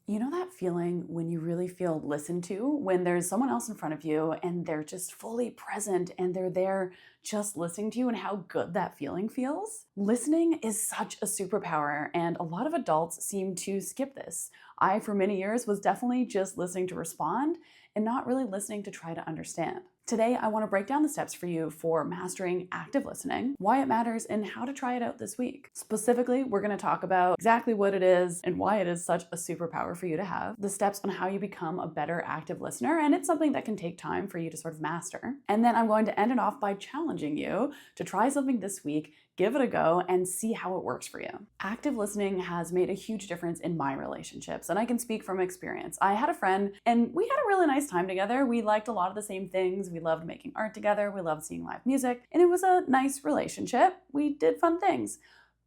You know that feeling when you really feel listened to, when there's someone else in front of you and they're just fully present and they're there just listening to you, and how good that feeling feels? Listening is such a superpower, and a lot of adults seem to skip this. I, for many years, was definitely just listening to respond and not really listening to try to understand. Today, I want to break down the steps for you for mastering active listening, why it matters, and how to try it out this week. Specifically, we're going to talk about exactly what it is and why it is such a superpower for you to have, the steps on how you become a better active listener, and it's something that can take time for you to sort of master. And then I'm going to end it off by challenging you to try something this week, give it a go, and see how it works for you. Active listening has made a huge difference in my relationships, and I can speak from experience. I had a friend, and we had a really nice time together. We liked a lot of the same things. We loved making art together. We loved seeing live music, and it was a nice relationship. We did fun things,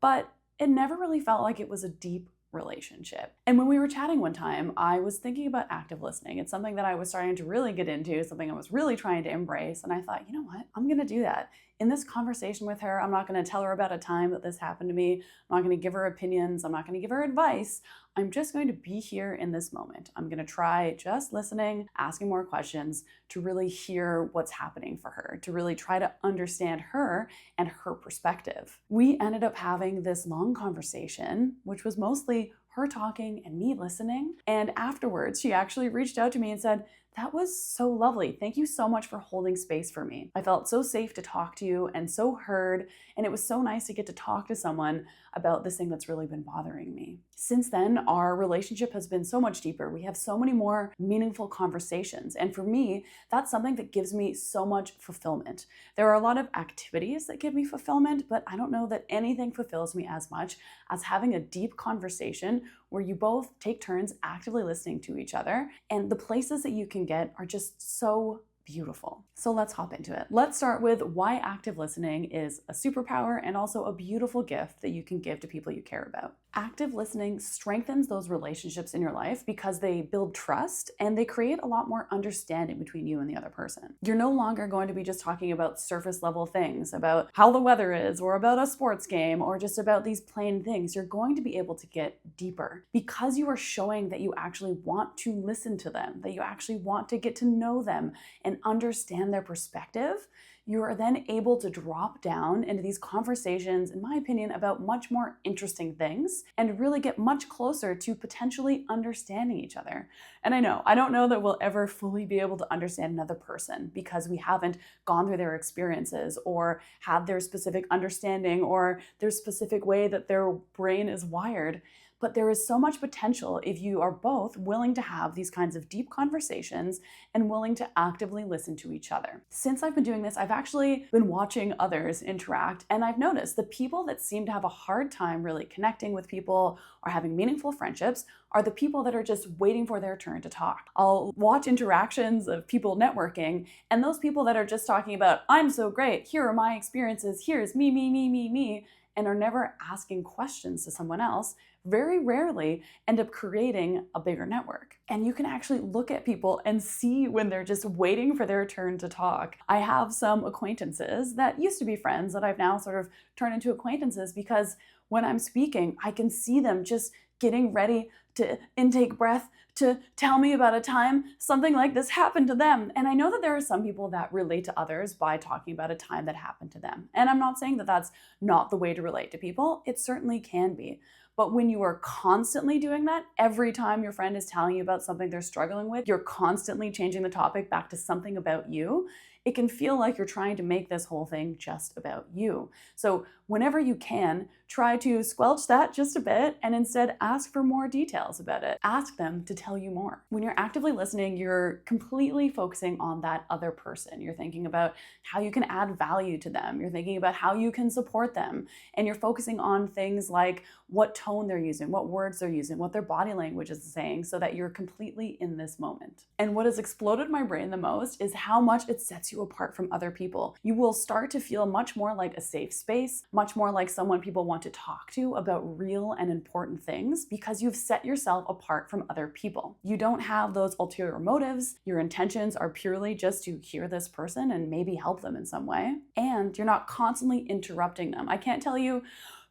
but it never really felt like it was a deep relationship. And when we were chatting one time, I was thinking about active listening. It's something that I was starting to really get into, something I was really trying to embrace. And I thought, you know what? I'm going to do that. In this conversation with her, I'm not going to tell her about a time that this happened to me. I'm not going to give her opinions. I'm not going to give her advice. I'm just going to be here in this moment. I'm going to try just listening, asking more questions to really hear what's happening for her, to really try to understand her and her perspective. We ended up having this long conversation, which was mostly her talking and me listening. And afterwards, she actually reached out to me and said, "That was so lovely. Thank you so much for holding space for me. I felt so safe to talk to you and so heard, and it was so nice to get to talk to someone about this thing that's really been bothering me." Since then, our relationship has been so much deeper. We have so many more meaningful conversations. And for me, that's something that gives me so much fulfillment. There are a lot of activities that give me fulfillment, but I don't know that anything fulfills me as much as having a deep conversation where you both take turns actively listening to each other. And the places that you can get are just so beautiful. So let's hop into it. Let's start with why active listening is a superpower and also a beautiful gift that you can give to people you care about. Active listening strengthens those relationships in your life because they build trust and they create a lot more understanding between you and the other person. You're no longer going to be just talking about surface level things, about how the weather is or about a sports game or just about these plain things. You're going to be able to get deeper because you are showing that you actually want to listen to them, that you actually want to get to know them and understand their perspective. You are then able to drop down into these conversations, in my opinion, about much more interesting things and really get much closer to potentially understanding each other. And I don't know that we'll ever fully be able to understand another person because we haven't gone through their experiences or had their specific understanding or their specific way that their brain is wired. But there is so much potential if you are both willing to have these kinds of deep conversations and willing to actively listen to each other. Since I've been doing this, I've actually been watching others interact, and I've noticed the people that seem to have a hard time really connecting with people or having meaningful friendships are the people that are just waiting for their turn to talk. I'll watch interactions of people networking, and those people that are just talking about, "I'm so great, here are my experiences, here's me," and are never asking questions to someone else, very rarely end up creating a bigger network. And you can actually look at people and see when they're just waiting for their turn to talk. I have some acquaintances that used to be friends that I've now sort of turned into acquaintances because when I'm speaking, I can see them just getting ready to intake breath to tell me about a time something like this happened to them. And I know that there are some people that relate to others by talking about a time that happened to them. And I'm not saying that that's not the way to relate to people. It certainly can be. But when you are constantly doing that, every time your friend is telling you about something they're struggling with, you're constantly changing the topic back to something about you, it can feel like you're trying to make this whole thing just about you. So whenever you can, try to squelch that just a bit and instead ask for more details about it. Ask them to tell you more. When you're actively listening, you're completely focusing on that other person. You're thinking about how you can add value to them. You're thinking about how you can support them. And you're focusing on things like what tone they're using, what words they're using, what their body language is saying, so that you're completely in this moment. And what has exploded my brain the most is how much it sets you apart from other people. You will start to feel much more like a safe space, much more like someone people want to talk to about real and important things because you've set yourself apart from other people. You don't have those ulterior motives. Your intentions are purely just to hear this person and maybe help them in some way. And you're not constantly interrupting them. I can't tell you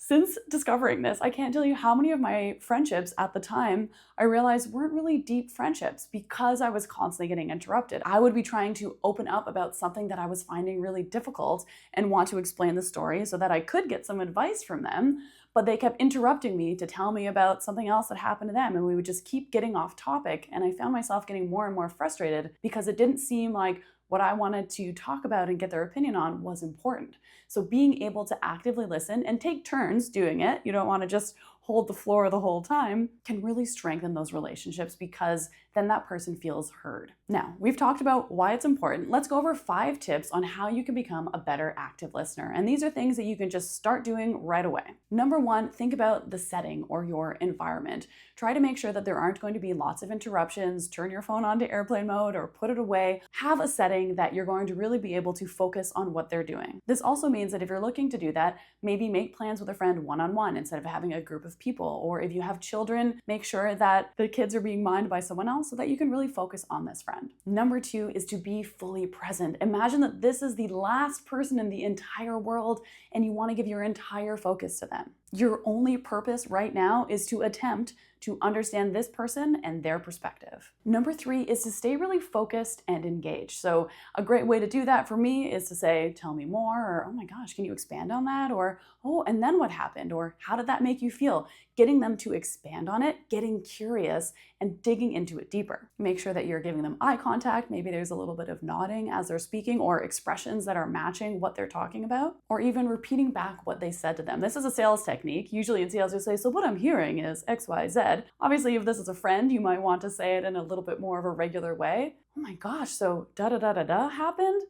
Since discovering this, I can't tell you how many of my friendships at the time I realized weren't really deep friendships because I was constantly getting interrupted. I would be trying to open up about something that I was finding really difficult and want to explain the story so that I could get some advice from them, but they kept interrupting me to tell me about something else that happened to them, and we would just keep getting off topic, and I found myself getting more and more frustrated because it didn't seem like what I wanted to talk about and get their opinion on was important. So being able to actively listen and take turns doing it, you don't want to just hold the floor the whole time, can really strengthen those relationships because then that person feels heard. Now, we've talked about why it's important. Let's go over 5 tips on how you can become a better active listener. And these are things that you can just start doing right away. Number 1, think about the setting or your environment. Try to make sure that there aren't going to be lots of interruptions. Turn your phone onto airplane mode or put it away. Have a setting that you're going to really be able to focus on what they're doing. This also means that if you're looking to do that, maybe make plans with a friend one-on-one instead of having a group of people. Or if you have children, make sure that the kids are being minded by someone else so that you can really focus on this friend. Number 2 is to be fully present. Imagine that this is the last person in the entire world and you want to give your entire focus to them. Your only purpose right now is to attempt to understand this person and their perspective. Number 3 is to stay really focused and engaged. So a great way to do that for me is to say, tell me more, or oh my gosh, can you expand on that? Or oh, and then what happened? Or how did that make you feel? Getting them to expand on it, getting curious, and digging into it deeper. Make sure that you're giving them eye contact. Maybe there's a little bit of nodding as they're speaking or expressions that are matching what they're talking about, or even repeating back what they said to them. This is a sales technique. Usually in sales, you'll say, so what I'm hearing is X, Y, Z. Obviously, if this is a friend, you might want to say it in a little bit more of a regular way. Oh my gosh, so da-da-da-da-da happened?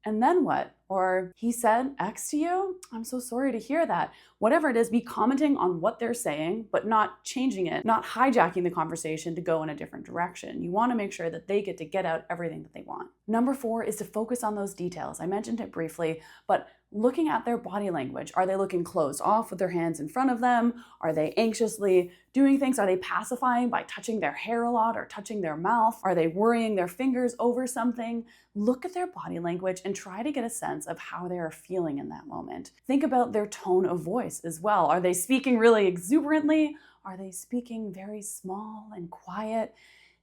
And then what? Or he said X to you? I'm so sorry to hear that. Whatever it is, be commenting on what they're saying, but not changing it, not hijacking the conversation to go in a different direction. You want to make sure that they get to get out everything that they want. Number 4 is to focus on those details. I mentioned it briefly, but looking at their body language. Are they looking closed off with their hands in front of them? Are they anxiously doing things? Are they pacifying by touching their hair a lot or touching their mouth? Are they worrying their fingers over something? Look at their body language and try to get a sense of how they are feeling in that moment. Think about their tone of voice as well. Are they speaking really exuberantly? Are they speaking very small and quiet?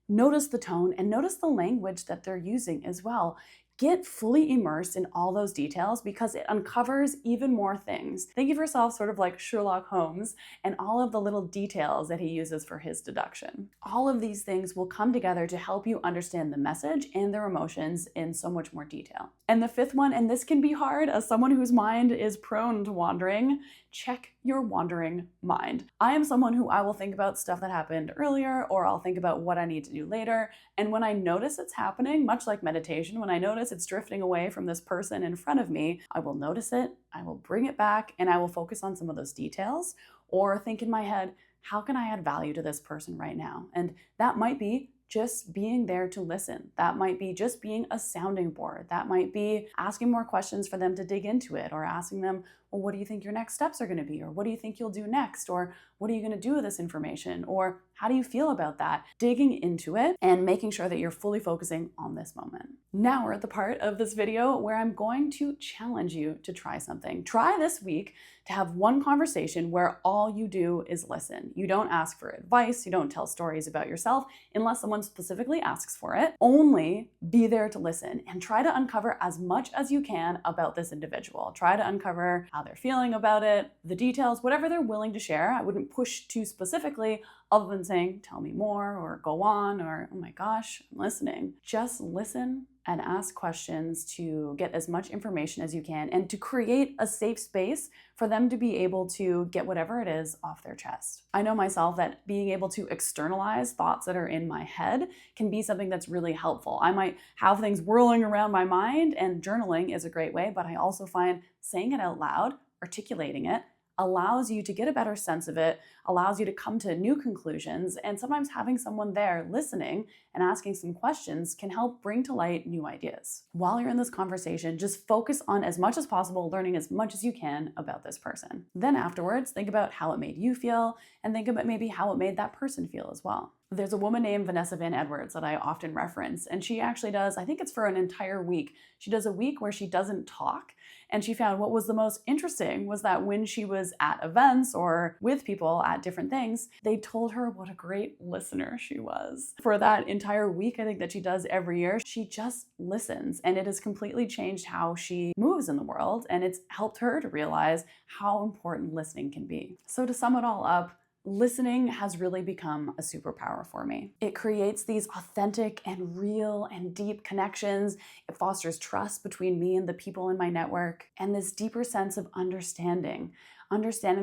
Notice the tone and notice the language that they're using as well. Get fully immersed in all those details because it uncovers even more things. Think of yourself sort of like Sherlock Holmes and all of the little details that he uses for his deduction. All of these things will come together to help you understand the message and their emotions in so much more detail. And the 5th one, and this can be hard as someone whose mind is prone to wandering, check your wandering mind. I am someone who I will think about stuff that happened earlier, or I'll think about what I need to do later. And when I notice it's happening, much like meditation, when I notice it's drifting away from this person in front of me, I will notice it, I will bring it back, and I will focus on some of those details, or think in my head, how can I add value to this person right now? And that might be just being there to listen. That might be just being a sounding board. That might be asking more questions for them to dig into it, or asking them, well, what do you think your next steps are going to be? Or what do you think you'll do next? Or what are you going to do with this information? Or how do you feel about that? Digging into it and making sure that you're fully focusing on this moment. Now we're at the part of this video where I'm going to challenge you to try something. Try this week to have one conversation where all you do is listen. You don't ask for advice. You don't tell stories about yourself unless someone specifically asks for it. Only be there to listen and try to uncover as much as you can about this individual. Try to uncover how they're feeling about it, the details, whatever they're willing to share. I wouldn't push too specifically other than saying, tell me more, or go on, or oh my gosh, I'm listening. Just listen and ask questions to get as much information as you can and to create a safe space for them to be able to get whatever it is off their chest. I know myself that being able to externalize thoughts that are in my head can be something that's really helpful. I might have things whirling around my mind, and journaling is a great way, but I also find saying it out loud, articulating it, allows you to get a better sense of it, allows you to come to new conclusions, and sometimes having someone there listening and asking some questions can help bring to light new ideas. While you're in this conversation, just focus on as much as possible, learning as much as you can about this person. Then afterwards, think about how it made you feel, and think about maybe how it made that person feel as well. There's a woman named Vanessa Van Edwards that I often reference, and she actually does, I think it's for an entire week. She does a week where she doesn't talk, and she found what was the most interesting was that when she was at events or with people at different things, they told her what a great listener she was. For that entire week, I think that she does every year, she just listens, and it has completely changed how she moves in the world, and it's helped her to realize how important listening can be. So to sum it all up, listening has really become a superpower for me. It creates these authentic and real and deep connections. It fosters trust between me and the people in my network, and this deeper sense of understanding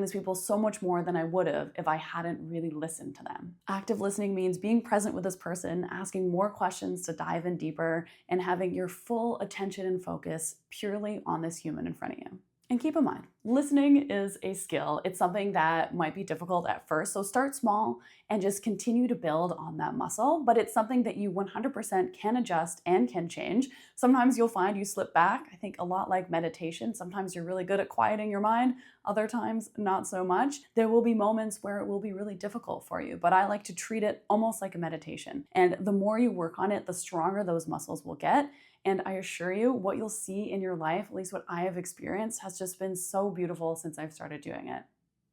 these people so much more than I would have if I hadn't really listened to them. Active listening means being present with this person, asking more questions to dive in deeper, and having your full attention and focus purely on this human in front of you. And keep in mind, listening is a skill. It's something that might be difficult at first, so start small and just continue to build on that muscle, but it's something that you 100% can adjust and can change. Sometimes you'll find you slip back. I think a lot like meditation, sometimes you're really good at quieting your mind, other times not so much. There will be moments where it will be really difficult for you, but I like to treat it almost like a meditation. And the more you work on it, the stronger those muscles will get. And I assure you, what you'll see in your life, at least what I have experienced, has just been so beautiful since I've started doing it.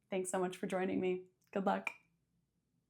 Thanks so much for joining me. Good luck.